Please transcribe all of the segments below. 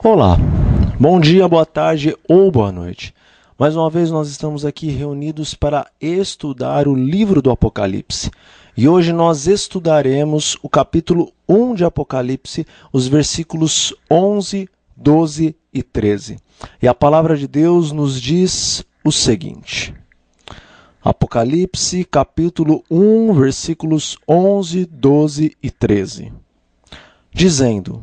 Olá, bom dia, boa tarde ou boa noite. Mais uma vez nós estamos aqui reunidos para estudar o livro do Apocalipse. E hoje nós estudaremos o capítulo 1 de Apocalipse, os versículos 11, 12 e 13. E a palavra de Deus nos diz o seguinte: Apocalipse, capítulo 1, versículos 11, 12 e 13. Dizendo: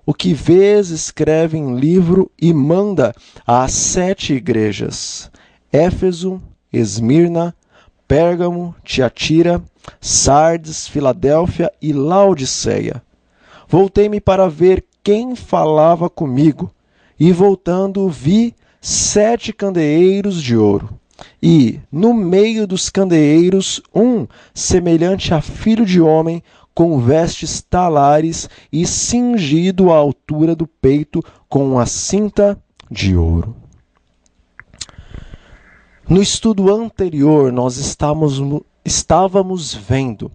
O que vês, escreve em livro e manda às 7 igrejas: Éfeso, Esmirna, Pérgamo, Tiatira, Sardes, Filadélfia e Laodiceia. Voltei-me para ver quem falava comigo, e voltando vi 7 candeeiros de ouro. E, no meio dos candeeiros, um semelhante a filho de homem, com vestes talares e cingido à altura do peito com uma cinta de ouro. No estudo anterior, nós estávamos vendo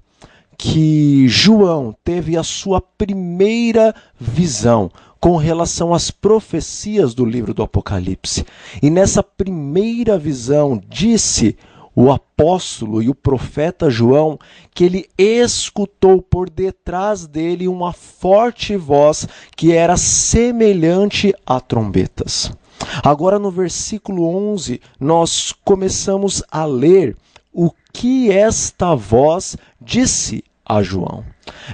que João teve a sua primeira visão com relação às profecias do livro do Apocalipse. E nessa primeira visão disse o apóstolo e o profeta João que ele escutou por detrás dele uma forte voz que era semelhante a trombetas. Agora no versículo 11 nós começamos a ler o que esta voz disse a João.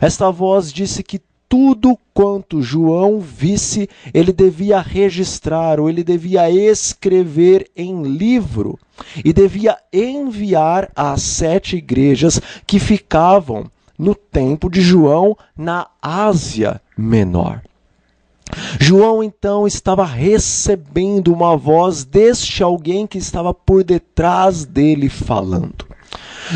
Esta voz disse que tudo quanto João visse, ele devia registrar, ou ele devia escrever em livro, e devia enviar às 7 igrejas que ficavam no tempo de João, na Ásia Menor. João, então, estava recebendo uma voz deste alguém que estava por detrás dele falando.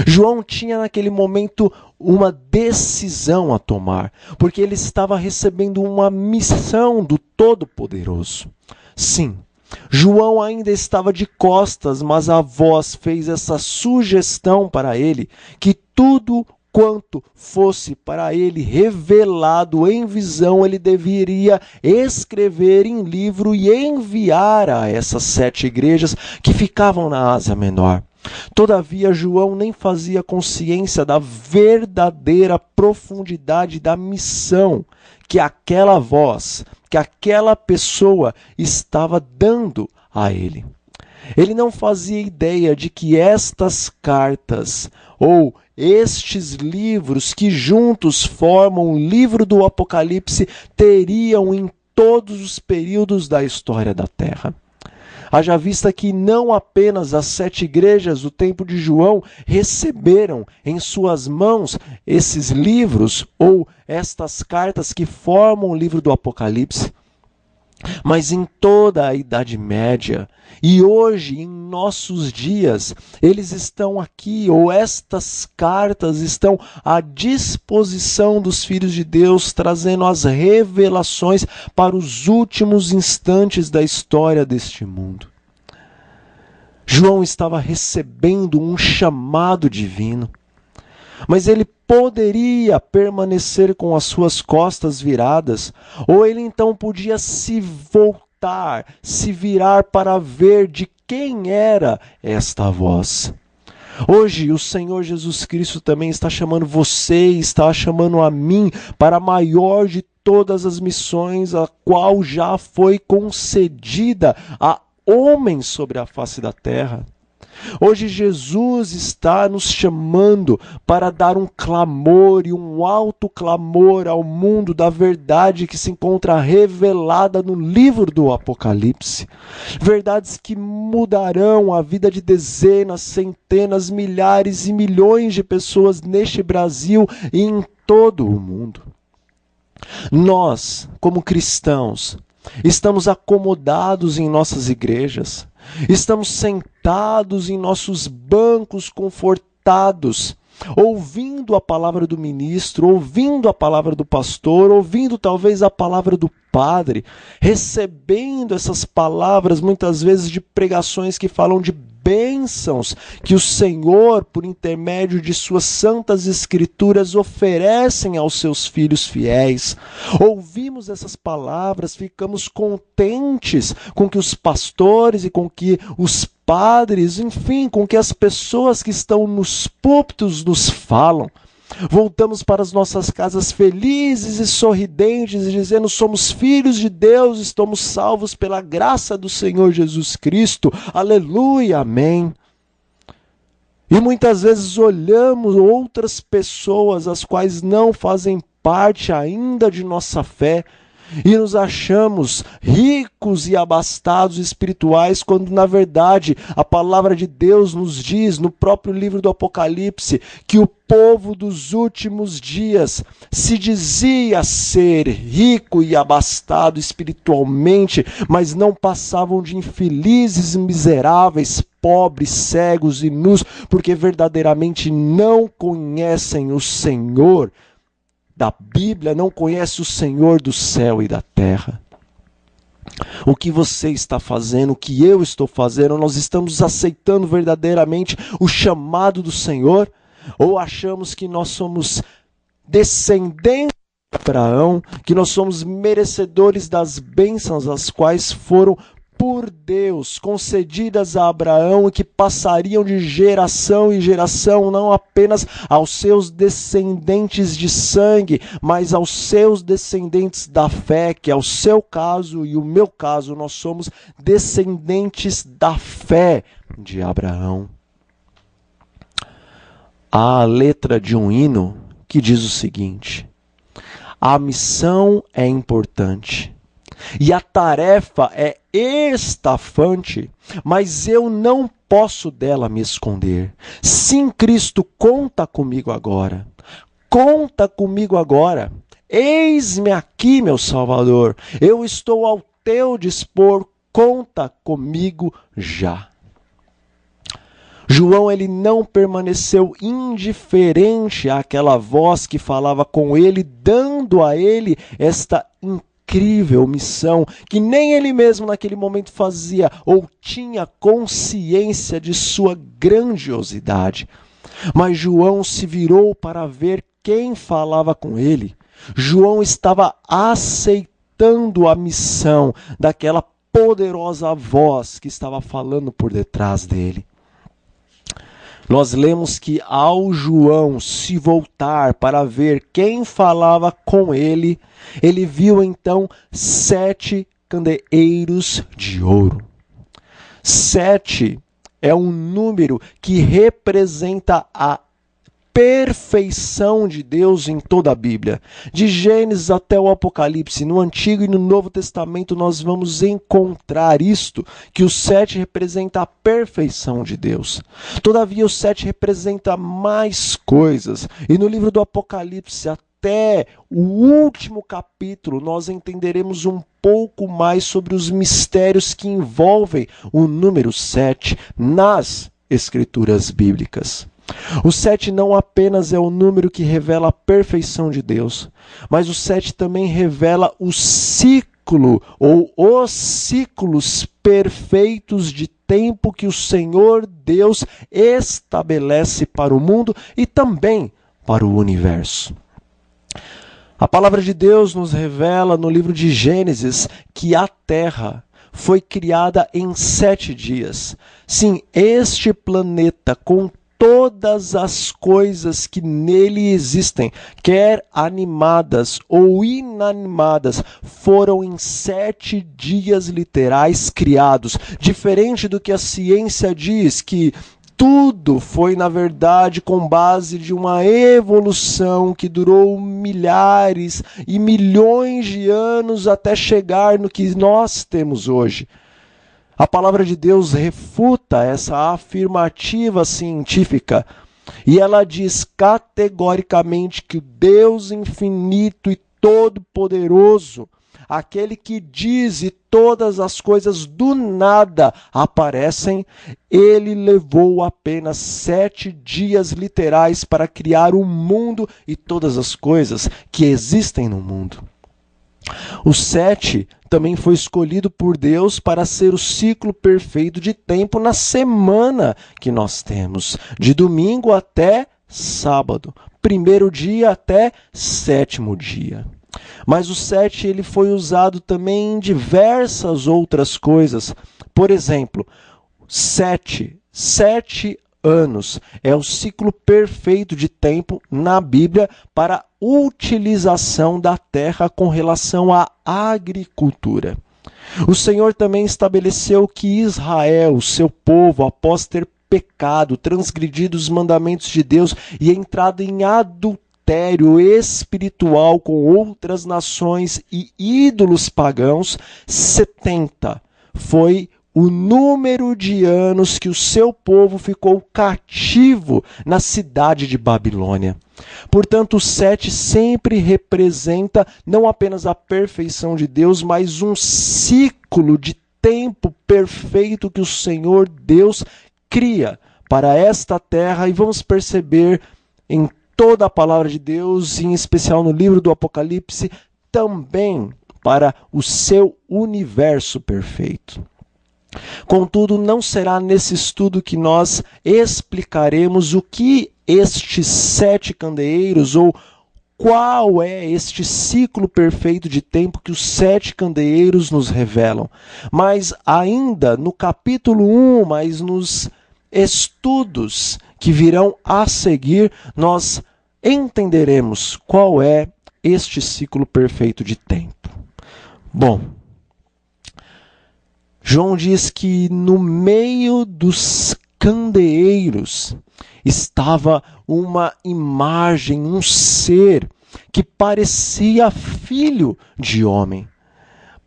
João tinha naquele momento uma decisão a tomar, porque ele estava recebendo uma missão do Todo-Poderoso. Sim, João ainda estava de costas, mas a voz fez essa sugestão para ele que tudo quanto fosse para ele revelado em visão, ele deveria escrever em livro e enviar a essas 7 igrejas que ficavam na Ásia Menor. Todavia, João nem fazia consciência da verdadeira profundidade da missão que aquela voz, que aquela pessoa estava dando a ele. Ele não fazia ideia de que estas cartas ou estes livros que juntos formam o livro do Apocalipse teriam em todos os períodos da história da Terra. Haja vista que não apenas as 7 igrejas do tempo de João receberam em suas mãos esses livros ou estas cartas que formam o livro do Apocalipse, mas em toda a Idade Média e hoje, em nossos dias, eles estão aqui, ou estas cartas estão à disposição dos filhos de Deus, trazendo as revelações para os últimos instantes da história deste mundo. João estava recebendo um chamado divino, mas ele poderia permanecer com as suas costas viradas, ou ele então podia se voltar, se virar para ver de quem era esta voz. Hoje o Senhor Jesus Cristo também está chamando você, está chamando a mim para a maior de todas as missões, a qual já foi concedida a homens sobre a face da terra. Hoje Jesus está nos chamando para dar um clamor e um alto clamor ao mundo da verdade que se encontra revelada no livro do Apocalipse. Verdades que mudarão a vida de dezenas, centenas, milhares e milhões de pessoas neste Brasil e em todo o mundo. Nós, como cristãos, estamos acomodados em nossas igrejas, estamos sentados em nossos bancos confortados, ouvindo a palavra do ministro, ouvindo a palavra do pastor, ouvindo talvez a palavra do padre, recebendo essas palavras muitas vezes de pregações que falam de bênçãos que o Senhor, por intermédio de suas santas escrituras, oferecem aos seus filhos fiéis. Ouvimos essas palavras, ficamos contentes com que os pastores e com que os padres, enfim, com que as pessoas que estão nos púlpitos nos falam. Voltamos para as nossas casas felizes e sorridentes, dizendo: somos filhos de Deus, estamos salvos pela graça do Senhor Jesus Cristo. Aleluia, amém. E muitas vezes olhamos outras pessoas, as quais não fazem parte ainda de nossa fé, e nos achamos ricos e abastados espirituais, quando na verdade a palavra de Deus nos diz no próprio livro do Apocalipse que o povo dos últimos dias se dizia ser rico e abastado espiritualmente, mas não passavam de infelizes e miseráveis, pobres, cegos e nus, porque verdadeiramente não conhecem o Senhor da Bíblia, não conhece o Senhor do céu e da terra. O que você está fazendo, o que eu estou fazendo, nós estamos aceitando verdadeiramente o chamado do Senhor? Ou achamos que nós somos descendentes de Abraão, que nós somos merecedores das bênçãos as quais foram por Deus concedidas a Abraão e que passariam de geração em geração, não apenas aos seus descendentes de sangue, mas aos seus descendentes da fé, que é o seu caso e o meu caso. Nós somos descendentes da fé de Abraão. Há a letra de um hino que diz o seguinte: a missão é importante e a tarefa é estafante, mas eu não posso dela me esconder. Sim, Cristo, conta comigo agora. Conta comigo agora. Eis-me aqui, meu Salvador. Eu estou ao teu dispor. Conta comigo já. João, ele não permaneceu indiferente àquela voz que falava com ele, dando a ele esta incrível missão que nem ele mesmo naquele momento fazia ou tinha consciência de sua grandiosidade. Mas João se virou para ver quem falava com ele. João estava aceitando a missão daquela poderosa voz que estava falando por detrás dele. Nós lemos que ao João se voltar para ver quem falava com ele, ele viu então 7 candeeiros de ouro. 7 é um número que representa a perfeição de Deus em toda a Bíblia. De Gênesis até o Apocalipse, no Antigo e no Novo Testamento, nós vamos encontrar isto, que o 7 representa a perfeição de Deus. Todavia, o 7 representa mais coisas. E no livro do Apocalipse, até o último capítulo, nós entenderemos um pouco mais sobre os mistérios que envolvem o número 7 nas Escrituras bíblicas. O 7 não apenas é o número que revela a perfeição de Deus, mas o 7 também revela o ciclo ou os ciclos perfeitos de tempo que o Senhor Deus estabelece para o mundo e também para o universo. A palavra de Deus nos revela no livro de Gênesis que a terra foi criada em 7 dias. Sim, este planeta com todas as coisas que nele existem, quer animadas ou inanimadas, foram em 7 dias literais criados. Diferente do que a ciência diz, que tudo foi, na verdade, com base de uma evolução que durou milhares e milhões de anos até chegar no que nós temos hoje. A palavra de Deus refuta essa afirmativa científica e ela diz categoricamente que o Deus infinito e todo-poderoso, aquele que diz e todas as coisas do nada aparecem, ele levou apenas 7 dias literais para criar o mundo e todas as coisas que existem no mundo. O 7 também foi escolhido por Deus para ser o ciclo perfeito de tempo na semana que nós temos, de domingo até sábado, primeiro dia até sétimo dia. Mas o 7 ele foi usado também em diversas outras coisas. Por exemplo, 7 anos é o ciclo perfeito de tempo na Bíblia para a utilização da terra com relação à agricultura. O Senhor também estabeleceu que Israel, seu povo, após ter pecado, transgredido os mandamentos de Deus e entrado em adultério espiritual com outras nações e ídolos pagãos, 70 foi o número de anos que o seu povo ficou cativo na cidade de Babilônia. Portanto, o 7 sempre representa não apenas a perfeição de Deus, mas um ciclo de tempo perfeito que o Senhor Deus cria para esta terra, e vamos perceber em toda a palavra de Deus, em especial no livro do Apocalipse, também para o seu universo perfeito. Contudo, não será nesse estudo que nós explicaremos o que estes 7 candeeiros ou qual é este ciclo perfeito de tempo que os 7 candeeiros nos revelam. Mas ainda no capítulo 1, mas nos estudos que virão a seguir, nós entenderemos qual é este ciclo perfeito de tempo. Bom, João diz que no meio dos candeeiros estava uma imagem, um ser que parecia filho de homem.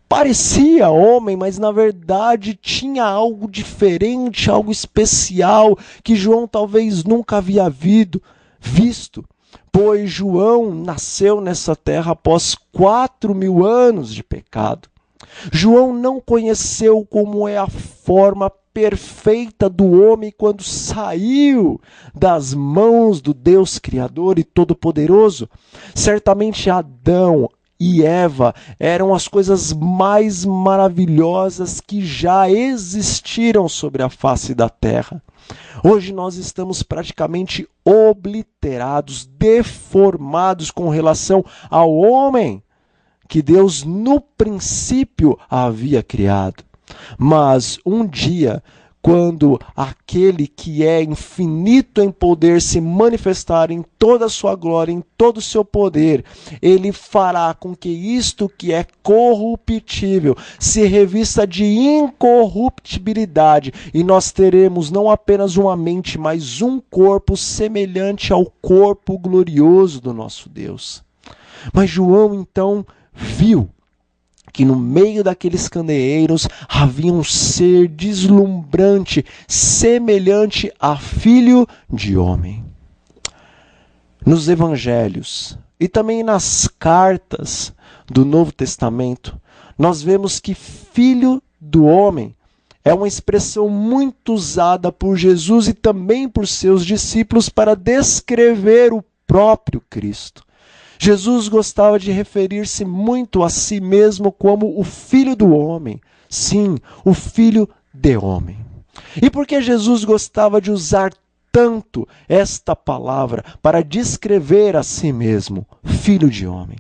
Parecia homem, mas na verdade tinha algo diferente, algo especial que João talvez nunca havia visto, pois João nasceu nessa terra após 4.000 anos de pecado. João não conheceu como é a forma perfeita do homem quando saiu das mãos do Deus Criador e Todo-Poderoso. Certamente Adão e Eva eram as coisas mais maravilhosas que já existiram sobre a face da terra. Hoje nós estamos praticamente obliterados, deformados com relação ao homem que Deus no princípio havia criado. Mas um dia, quando aquele que é infinito em poder se manifestar em toda a sua glória, em todo o seu poder, ele fará com que isto que é corruptível se revista de incorruptibilidade, e nós teremos não apenas uma mente, mas um corpo semelhante ao corpo glorioso do nosso Deus. Mas João então viu que no meio daqueles candeeiros havia um ser deslumbrante, semelhante a filho de homem. Nos evangelhos e também nas cartas do Novo Testamento, nós vemos que filho do homem é uma expressão muito usada por Jesus e também por seus discípulos para descrever o próprio Cristo. Jesus gostava de referir-se muito a si mesmo como o Filho do Homem. Sim, o Filho de Homem. E por que Jesus gostava de usar tanto esta palavra para descrever a si mesmo, Filho de Homem?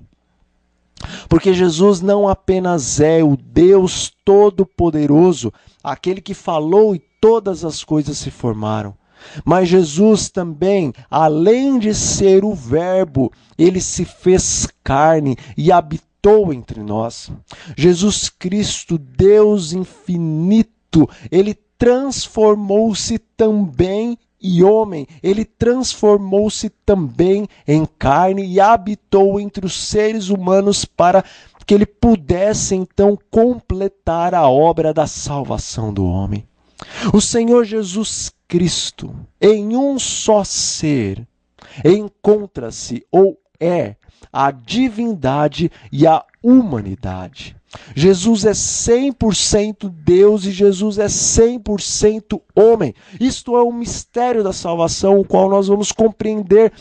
Porque Jesus não apenas é o Deus Todo-Poderoso, aquele que falou e todas as coisas se formaram. Mas Jesus também, além de ser o Verbo, ele se fez carne e habitou entre nós. Jesus Cristo, Deus infinito, ele transformou-se também em homem, ele transformou-se também em carne e habitou entre os seres humanos para que ele pudesse então completar a obra da salvação do homem. O Senhor Jesus Cristo, em um só ser, encontra-se ou é a divindade e a humanidade. Jesus é 100% Deus e Jesus é 100% homem. Isto é um mistério da salvação, o qual nós vamos compreender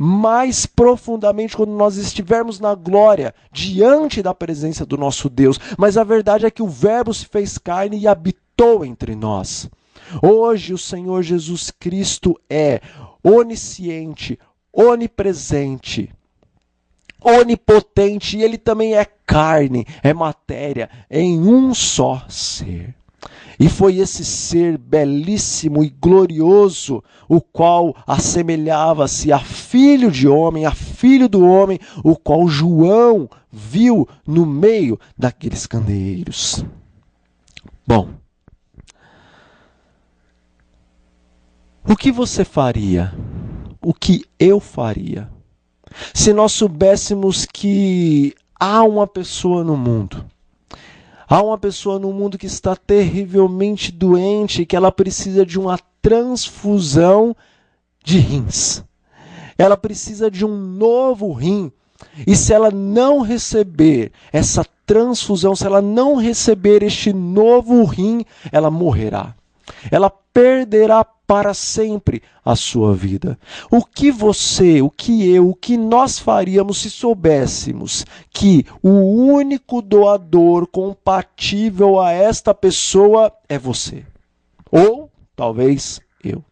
mais profundamente quando nós estivermos na glória, diante da presença do nosso Deus. Mas a verdade é que o Verbo se fez carne e habitou entre nós. Hoje o Senhor Jesus Cristo é onisciente, onipresente, onipotente, e Ele também é carne, é matéria, em um só ser. E foi esse ser belíssimo e glorioso, o qual assemelhava-se a filho de homem, a filho do homem, o qual João viu no meio daqueles candeeiros. Bom, o que você faria? O que eu faria? Se nós soubéssemos que há uma pessoa no mundo, que está terrivelmente doente, que ela precisa de uma transfusão de rins. Ela precisa de um novo rim. E se ela não receber essa transfusão, se ela não receber este novo rim, ela morrerá. Ela perderá para sempre a sua vida. O que você, o que eu, o que nós faríamos se soubéssemos que o único doador compatível a esta pessoa é você? Ou talvez eu.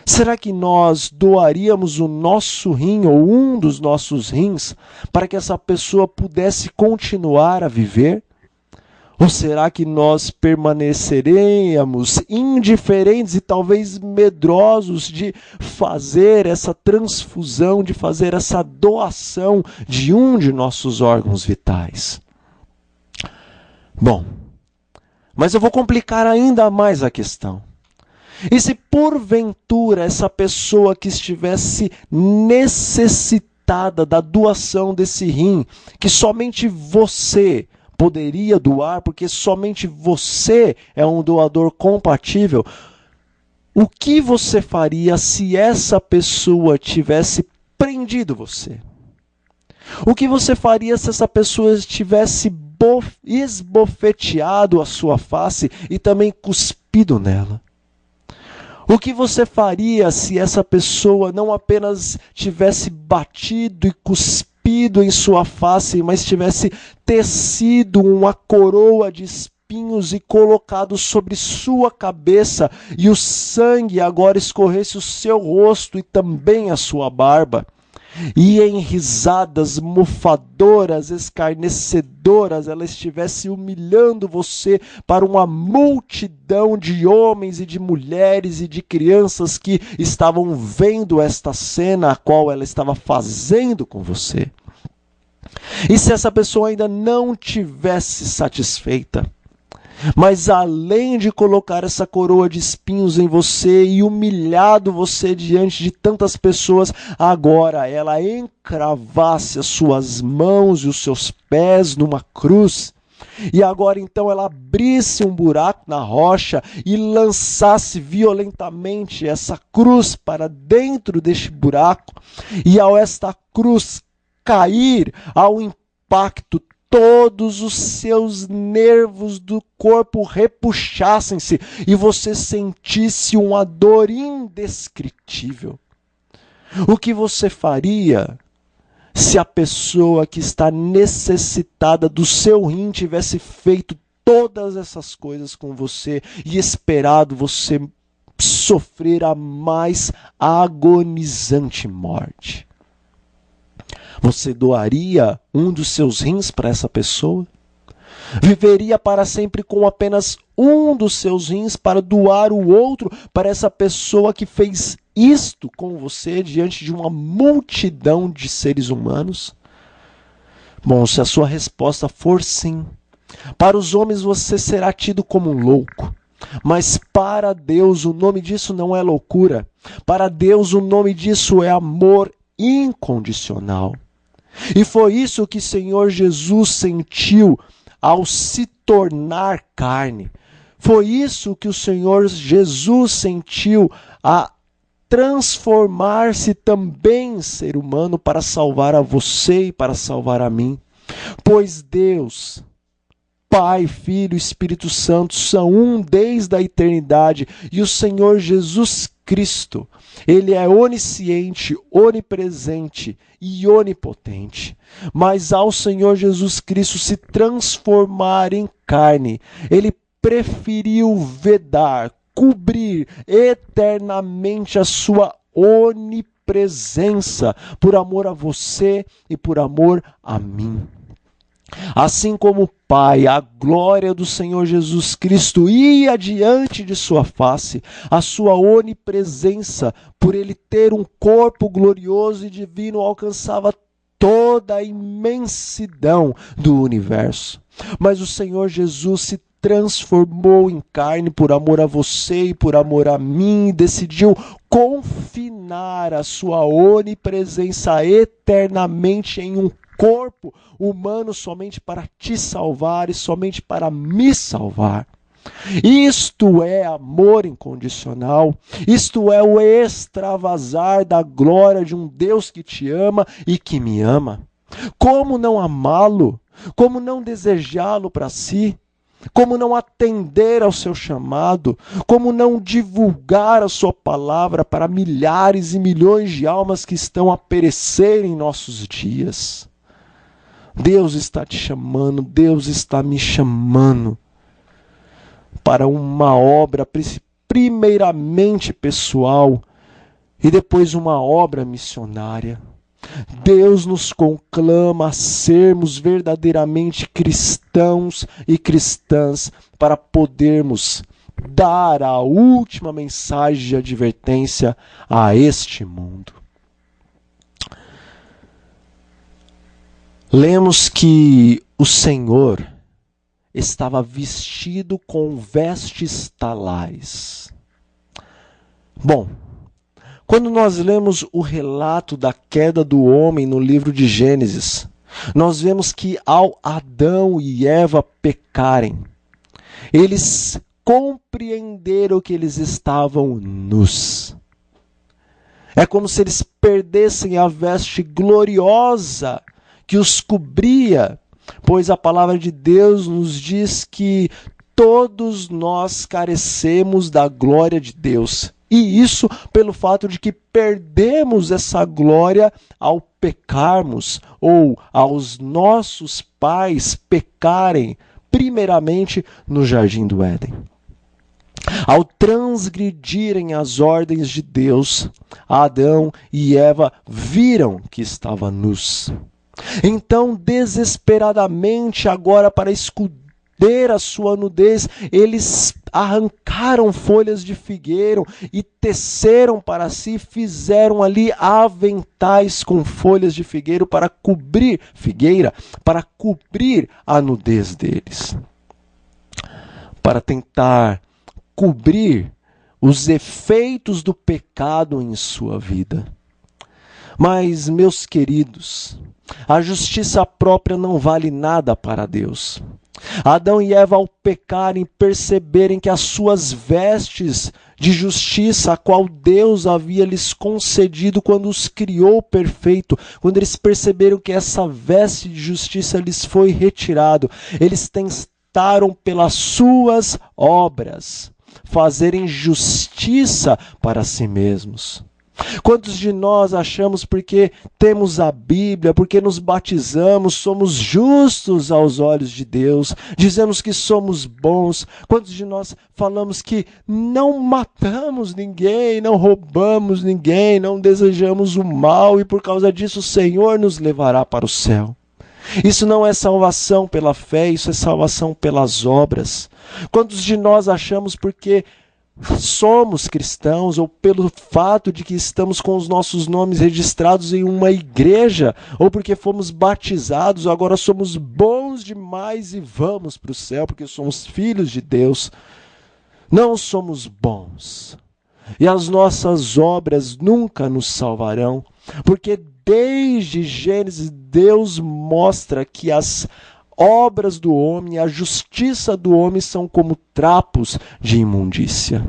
Será que nós doaríamos o nosso rim ou um dos nossos rins para que essa pessoa pudesse continuar a viver? Ou será que nós permaneceremos indiferentes e talvez medrosos de fazer essa transfusão, de fazer essa doação de um de nossos órgãos vitais? Bom, mas eu vou complicar ainda mais a questão. E se porventura essa pessoa que estivesse necessitada da doação desse rim, que somente você poderia doar, porque somente você é um doador compatível, o que você faria se essa pessoa tivesse prendido você? O que você faria se essa pessoa tivesse esbofeteado a sua face e também cuspido nela? O que você faria se essa pessoa não apenas tivesse batido e cuspido em sua face, mas tivesse tecido uma coroa de espinhos e colocado sobre sua cabeça, e o sangue agora escorresse o seu rosto e também a sua barba? E em risadas mofadoras, escarnecedoras, ela estivesse humilhando você para uma multidão de homens e de mulheres e de crianças que estavam vendo esta cena a qual ela estava fazendo com você. E se essa pessoa ainda não tivesse satisfeita, mas além de colocar essa coroa de espinhos em você e humilhado você diante de tantas pessoas, agora ela encravasse as suas mãos e os seus pés numa cruz, e agora então ela abrisse um buraco na rocha e lançasse violentamente essa cruz para dentro deste buraco, e ao esta cruz cair, ao impacto, todos os seus nervos do corpo repuxassem-se e você sentisse uma dor indescritível. O que você faria se a pessoa que está necessitada do seu rim tivesse feito todas essas coisas com você e esperado você sofrer a mais agonizante morte? Você doaria um dos seus rins para essa pessoa? Viveria para sempre com apenas um dos seus rins para doar o outro para essa pessoa que fez isto com você diante de uma multidão de seres humanos? Bom, se a sua resposta for sim, para os homens você será tido como um louco. Mas para Deus o nome disso não é loucura. Para Deus o nome disso é amor incondicional. E foi isso que o Senhor Jesus sentiu ao se tornar carne. Foi isso que o Senhor Jesus sentiu a transformar-se também em ser humano para salvar a você e para salvar a mim. Pois Deus, Pai, Filho e Espírito Santo são um desde a eternidade, e o Senhor Jesus Cristo Ele é onisciente, onipresente e onipotente. Mas ao Senhor Jesus Cristo se transformar em carne, ele preferiu vedar, cobrir eternamente a sua onipresença por amor a você e por amor a mim. Assim como o Pai, a glória do Senhor Jesus Cristo ia diante de sua face, a sua onipresença, por ele ter um corpo glorioso e divino, alcançava toda a imensidão do universo. Mas o Senhor Jesus se transformou em carne por amor a você e por amor a mim, e decidiu confinar a sua onipresença eternamente em um corpo humano somente para te salvar e somente para me salvar. Isto é amor incondicional, isto é o extravasar da glória de um Deus que te ama e que me ama. Como não amá-lo? Como não desejá-lo para si? Como não atender ao seu chamado? Como não divulgar a sua palavra para milhares e milhões de almas que estão a perecer em nossos dias? Deus está te chamando, Deus está me chamando para uma obra primeiramente pessoal e depois uma obra missionária. Deus nos conclama a sermos verdadeiramente cristãos e cristãs para podermos dar a última mensagem de advertência a este mundo. Lemos que o Senhor estava vestido com vestes talares. Bom, quando nós lemos o relato da queda do homem no livro de Gênesis, nós vemos que ao Adão e Eva pecarem, eles compreenderam que eles estavam nus. É como se eles perdessem a veste gloriosa que os cobria, pois a palavra de Deus nos diz que todos nós carecemos da glória de Deus. E isso pelo fato de que perdemos essa glória ao pecarmos, ou aos nossos pais pecarem, primeiramente no jardim do Éden. Ao transgredirem as ordens de Deus, Adão e Eva viram que estavam nus. Então, desesperadamente, agora para esconder a sua nudez, eles arrancaram folhas de figueiro e teceram para si, fizeram ali aventais com folhas de figueira para cobrir a nudez deles. Para tentar cobrir os efeitos do pecado em sua vida. Mas, meus queridos, a justiça própria não vale nada para Deus. Adão e Eva, ao pecarem, perceberem que as suas vestes de justiça, a qual Deus havia lhes concedido quando os criou perfeito, quando eles perceberam que essa veste de justiça lhes foi retirado, eles tentaram pelas suas obras fazerem justiça para si mesmos. Quantos de nós achamos porque temos a Bíblia, porque nos batizamos, somos justos aos olhos de Deus, dizemos que somos bons? Quantos de nós falamos que não matamos ninguém, não roubamos ninguém, não desejamos o mal e por causa disso o Senhor nos levará para o céu? Isso não é salvação pela fé, isso é salvação pelas obras. Quantos de nós achamos porque somos cristãos ou pelo fato de que estamos com os nossos nomes registrados em uma igreja ou porque fomos batizados, agora somos bons demais e vamos para o céu porque somos filhos de Deus? Não somos bons. E as nossas obras nunca nos salvarão, porque desde Gênesis Deus mostra que as obras do homem, a justiça do homem são como trapos de imundícia.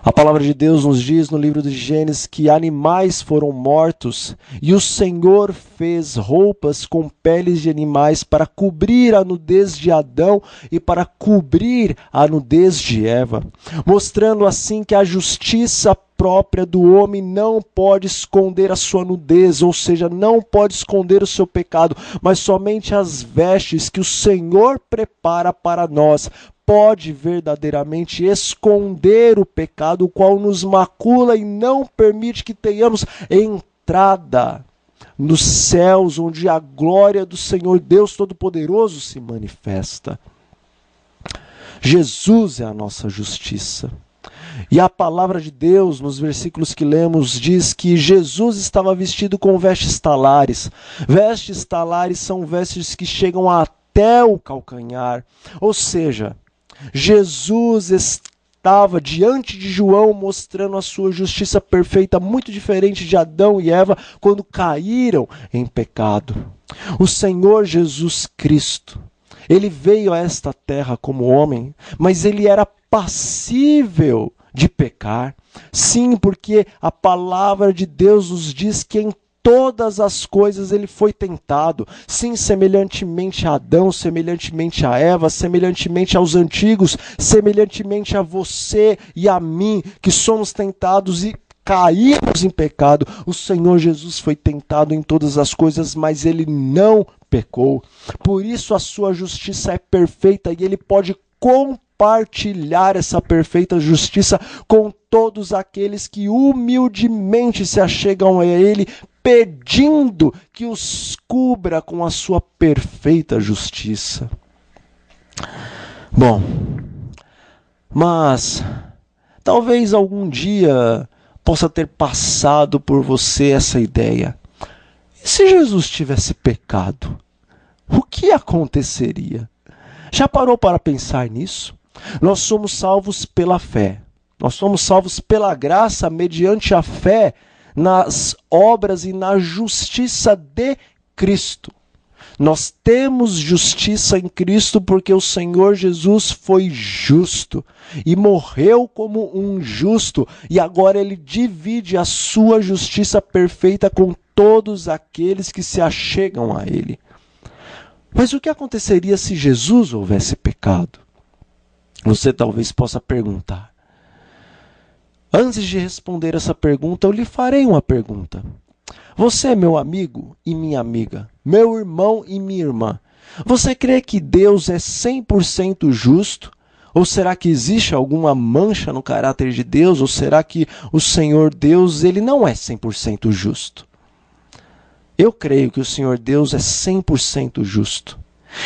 A palavra de Deus nos diz no livro de Gênesis que animais foram mortos e o Senhor fez roupas com peles de animais para cobrir a nudez de Adão e para cobrir a nudez de Eva, mostrando assim que a justiça própria do homem não pode esconder a sua nudez, ou seja, não pode esconder o seu pecado, mas somente as vestes que o Senhor prepara para nós pode verdadeiramente esconder o pecado, o qual nos macula e não permite que tenhamos entrada nos céus, onde a glória do Senhor Deus Todo-Poderoso se manifesta. Jesus é a nossa justiça. E a palavra de Deus, nos versículos que lemos, diz que Jesus estava vestido com vestes talares. Vestes talares são vestes que chegam até o calcanhar. Ou seja, Jesus estava diante de João mostrando a sua justiça perfeita, muito diferente de Adão e Eva quando caíram em pecado. O Senhor Jesus Cristo, ele veio a esta terra como homem, mas ele era passível de pecar. Sim, porque a palavra de Deus nos diz que em todas as coisas ele foi tentado. Sim, semelhantemente a Adão, semelhantemente a Eva, semelhantemente aos antigos, semelhantemente a você e a mim, que somos tentados e caímos em pecado. O Senhor Jesus foi tentado em todas as coisas, mas ele não pecou. Por isso a sua justiça é perfeita e ele pode compartilhar essa perfeita justiça com todos aqueles que humildemente se achegam a ele, pedindo que os cubra com a sua perfeita justiça. Bom, mas talvez algum dia possa ter passado por você essa ideia. E se Jesus tivesse pecado, o que aconteceria? Já parou para pensar nisso? Nós somos salvos pela fé. Nós somos salvos pela graça mediante a fé nas obras e na justiça de Cristo. Nós temos justiça em Cristo porque o Senhor Jesus foi justo e morreu como um justo, e agora ele divide a sua justiça perfeita com todos aqueles que se achegam a ele. Mas o que aconteceria se Jesus houvesse pecado? Você talvez possa perguntar. Antes de responder essa pergunta, eu lhe farei uma pergunta. Você é meu amigo e minha amiga, meu irmão e minha irmã. Você crê que Deus é 100% justo? Ou será que existe alguma mancha no caráter de Deus? Ou será que o Senhor Deus ele não é 100% justo? Eu creio que o Senhor Deus é 100% justo.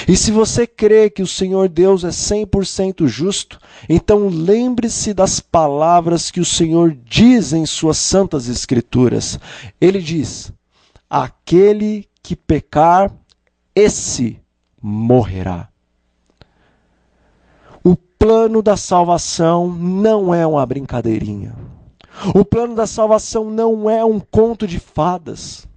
E se você crê que o Senhor Deus é 100% justo, então lembre-se das palavras que o Senhor diz em suas santas escrituras. Ele diz: aquele que pecar, esse morrerá. O plano da salvação não é uma brincadeirinha. O plano da salvação não é um conto de fadas.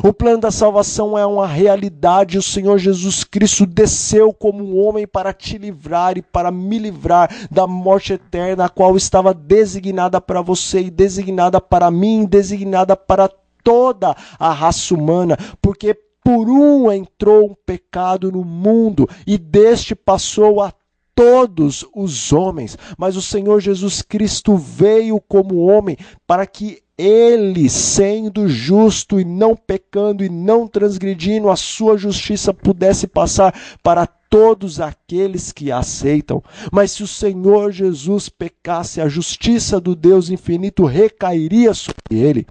O plano da salvação é uma realidade. O Senhor Jesus Cristo desceu como um homem para te livrar e para me livrar da morte eterna, a qual estava designada para você e designada para mim, designada para toda a raça humana, porque por um entrou um pecado no mundo e deste passou a todos os homens. Mas o Senhor Jesus Cristo veio como homem para que ele, sendo justo e não pecando e não transgredindo, a sua justiça pudesse passar para todos aqueles que a aceitam. Mas se o Senhor Jesus pecasse, a justiça do Deus infinito recairia sobre ele.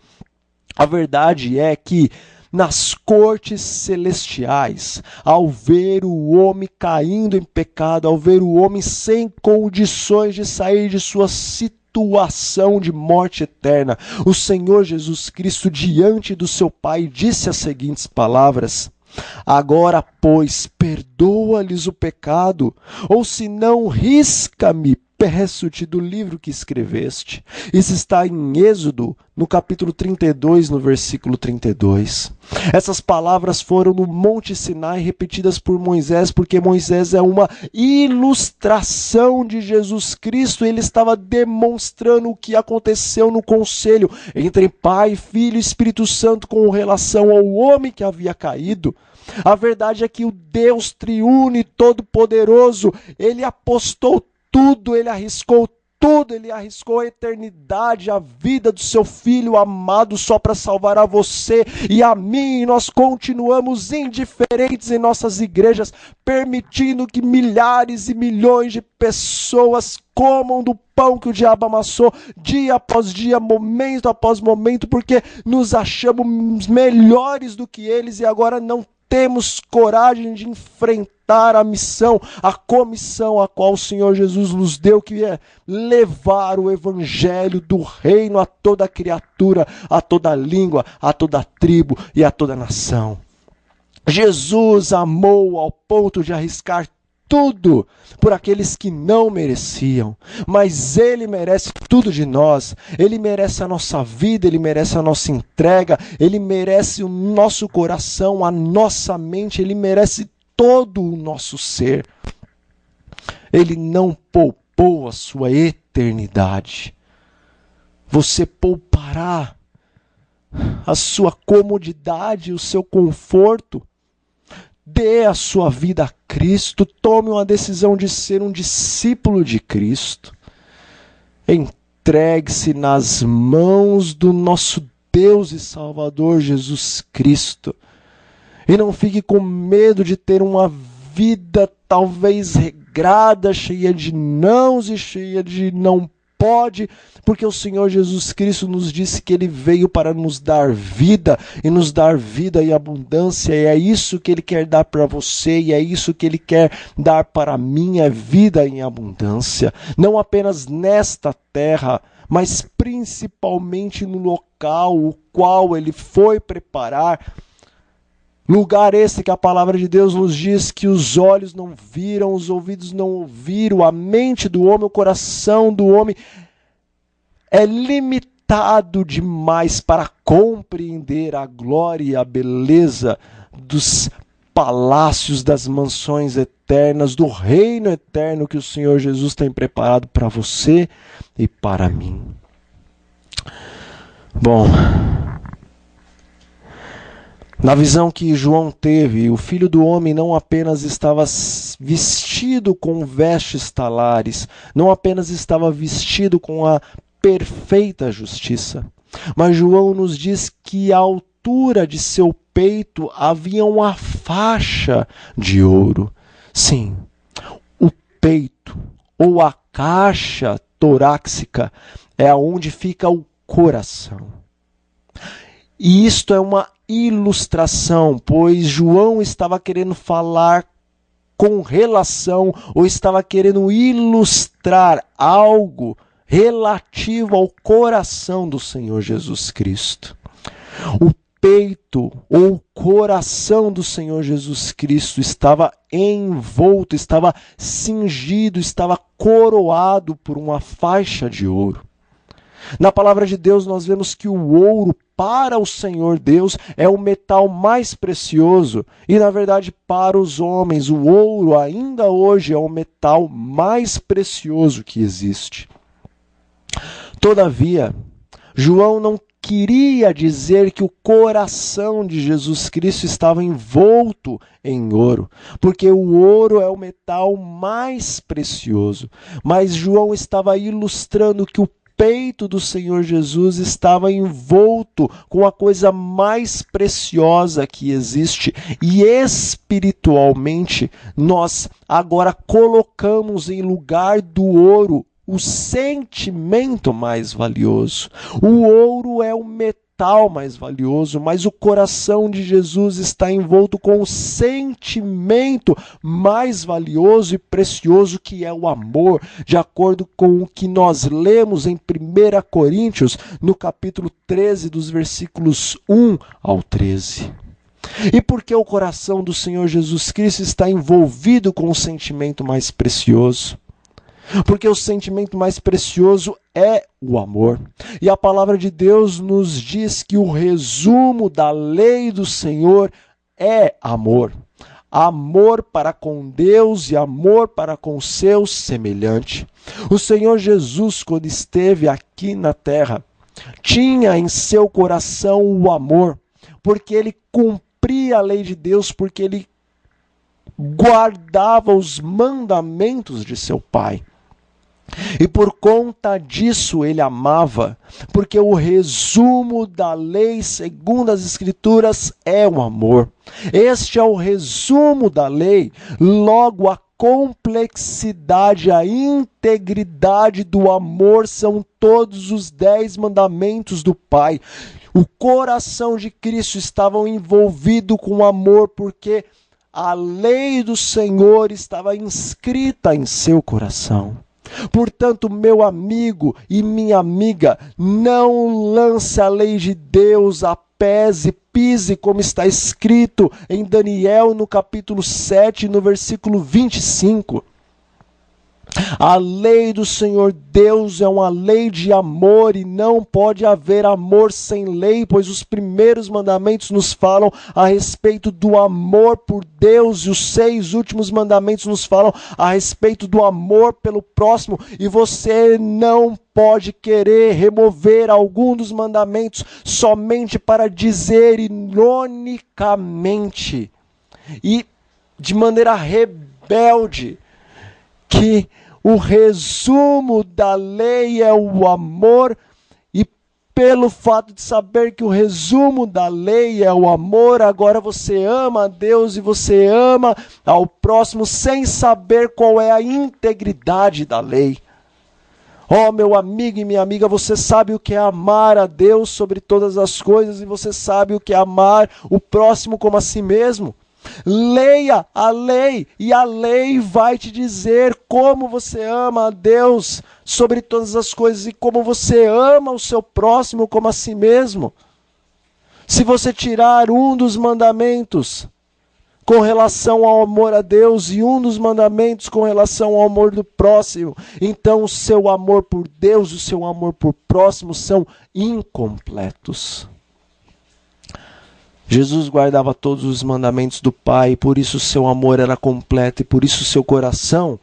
A verdade é que nas cortes celestiais, ao ver o homem caindo em pecado, ao ver o homem sem condições de sair de sua situação de morte eterna, o Senhor Jesus Cristo, diante do seu Pai, disse as seguintes palavras: agora, pois, perdoa-lhes o pecado, ou se não, risca-me, peço-te do livro que escreveste. Isso está em Êxodo, no capítulo 32, no versículo 32. Essas palavras foram no Monte Sinai repetidas por Moisés, porque Moisés é uma ilustração de Jesus Cristo. Ele estava demonstrando o que aconteceu no conselho entre Pai, Filho e Espírito Santo com relação ao homem que havia caído. A verdade é que o Deus triuno e todo-poderoso, ele apostou tudo, ele arriscou tudo, ele arriscou a eternidade, a vida do seu filho amado só para salvar a você e a mim. E nós continuamos indiferentes em nossas igrejas, permitindo que milhares e milhões de pessoas comam do pão que o diabo amassou dia após dia, momento após momento, porque nos achamos melhores do que eles e agora não temos coragem de enfrentar a missão, a comissão a qual o Senhor Jesus nos deu, que é levar o evangelho do reino a toda criatura, a toda língua, a toda tribo e a toda nação. Jesus amou ao ponto de arriscar tudo por aqueles que não mereciam, mas Ele merece tudo de nós. Ele merece a nossa vida, Ele merece a nossa entrega, Ele merece o nosso coração, a nossa mente, Ele merece todo o nosso ser. Ele não poupou a sua eternidade. Você poupará a sua comodidade, o seu conforto. Dê a sua vida a Cristo, tome uma decisão de ser um discípulo de Cristo. Entregue-se nas mãos do nosso Deus e Salvador Jesus Cristo. E não fique com medo de ter uma vida talvez regrada, cheia de nãos e cheia de não pode, porque o Senhor Jesus Cristo nos disse que Ele veio para nos dar vida, e nos dar vida em abundância, e é isso que Ele quer dar para você, e é isso que Ele quer dar para mim, é vida em abundância, não apenas nesta terra, mas principalmente no local o qual Ele foi preparar. Lugar esse que a palavra de Deus nos diz que os olhos não viram, os ouvidos não ouviram, a mente do homem, o coração do homem é limitado demais para compreender a glória e a beleza dos palácios, das mansões eternas, do reino eterno que o Senhor Jesus tem preparado para você e para mim. Bom, na visão que João teve, o Filho do Homem não apenas estava vestido com vestes talares, não apenas estava vestido com a perfeita justiça, mas João nos diz que à altura de seu peito havia uma faixa de ouro. Sim, o peito ou a caixa torácica é onde fica o coração. E isto é uma ilustração, pois João estava querendo falar com relação, ou estava querendo ilustrar algo relativo ao coração do Senhor Jesus Cristo. O peito ou coração do Senhor Jesus Cristo estava envolto, estava cingido, estava coroado por uma faixa de ouro. Na palavra de Deus nós vemos que o ouro para o Senhor Deus é o metal mais precioso e na verdade para os homens o ouro ainda hoje é o metal mais precioso que existe. Todavia, João não queria dizer que o coração de Jesus Cristo estava envolto em ouro, porque o ouro é o metal mais precioso, mas João estava ilustrando que o peito do Senhor Jesus estava envolto com a coisa mais preciosa que existe e espiritualmente nós agora colocamos em lugar do ouro o sentimento mais valioso. O ouro é o metal mais valioso, mas o coração de Jesus está envolto com o sentimento mais valioso e precioso que é o amor, de acordo com o que nós lemos em 1 Coríntios, no capítulo 13, dos versículos 1 ao 13. E por que o coração do Senhor Jesus Cristo está envolvido com o sentimento mais precioso? Porque o sentimento mais precioso é o amor. E a palavra de Deus nos diz que o resumo da lei do Senhor é amor. Amor para com Deus e amor para com o seu semelhante. O Senhor Jesus, quando esteve aqui na terra, tinha em seu coração o amor, porque ele cumpria a lei de Deus, porque ele guardava os mandamentos de seu Pai. E por conta disso ele amava, porque o resumo da lei, segundo as Escrituras, é o amor. Este é o resumo da lei, logo a complexidade, a integridade do amor são todos os 10 mandamentos do Pai. O coração de Cristo estava envolvido com amor, porque a lei do Senhor estava inscrita em seu coração. Portanto, meu amigo e minha amiga, não lance a lei de Deus a pés e pise, como está escrito em Daniel no capítulo 7, no versículo 25. A lei do Senhor Deus é uma lei de amor e não pode haver amor sem lei, pois os primeiros mandamentos nos falam a respeito do amor por Deus e os 6 últimos mandamentos nos falam a respeito do amor pelo próximo, e você não pode querer remover algum dos mandamentos somente para dizer ironicamente e de maneira rebelde que o resumo da lei é o amor, e pelo fato de saber que o resumo da lei é o amor, agora você ama a Deus e você ama ao próximo sem saber qual é a integridade da lei. Oh, meu amigo e minha amiga, você sabe o que é amar a Deus sobre todas as coisas e você sabe o que é amar o próximo como a si mesmo? Leia a lei e a lei vai te dizer como você ama a Deus sobre todas as coisas e como você ama o seu próximo como a si mesmo. Se você tirar um dos mandamentos com relação ao amor a Deus e um dos mandamentos com relação ao amor do próximo, então o seu amor por Deus e o seu amor por próximo são incompletos. Jesus guardava todos os mandamentos do Pai, por isso seu amor era completo e por isso seu coração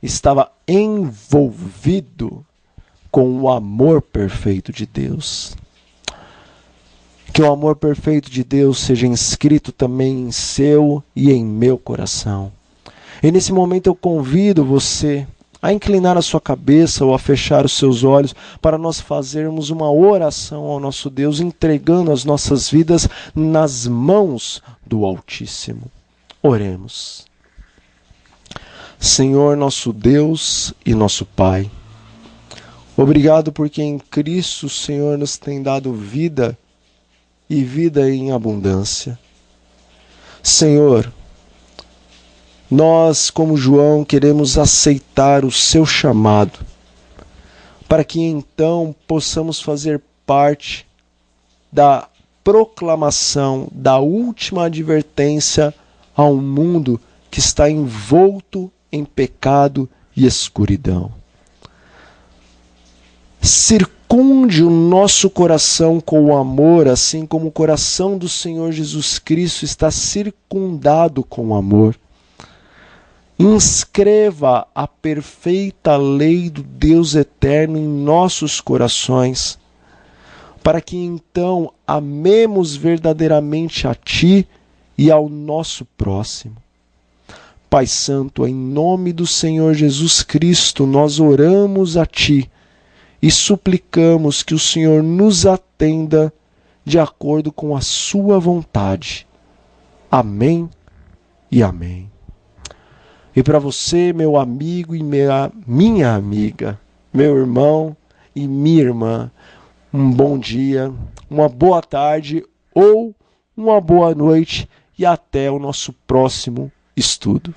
estava envolvido com o amor perfeito de Deus. Que o amor perfeito de Deus seja inscrito também em seu e em meu coração. E nesse momento eu convido você a inclinar a sua cabeça ou a fechar os seus olhos para nós fazermos uma oração ao nosso Deus, entregando as nossas vidas nas mãos do Altíssimo. Oremos. Senhor, nosso Deus e nosso Pai, obrigado porque em Cristo o Senhor nos tem dado vida e vida em abundância. Senhor, nós, como João, queremos aceitar o seu chamado, para que então possamos fazer parte da proclamação, da última advertência a um mundo que está envolto em pecado e escuridão. Circunde o nosso coração com o amor, assim como o coração do Senhor Jesus Cristo está circundado com o amor. Inscreva a perfeita lei do Deus eterno em nossos corações, para que então amemos verdadeiramente a Ti e ao nosso próximo. Pai Santo, em nome do Senhor Jesus Cristo, nós oramos a Ti e suplicamos que o Senhor nos atenda de acordo com a Sua vontade. Amém e amém. E para você, meu amigo e minha amiga, meu irmão e minha irmã, um bom dia, uma boa tarde ou uma boa noite e até o nosso próximo estudo.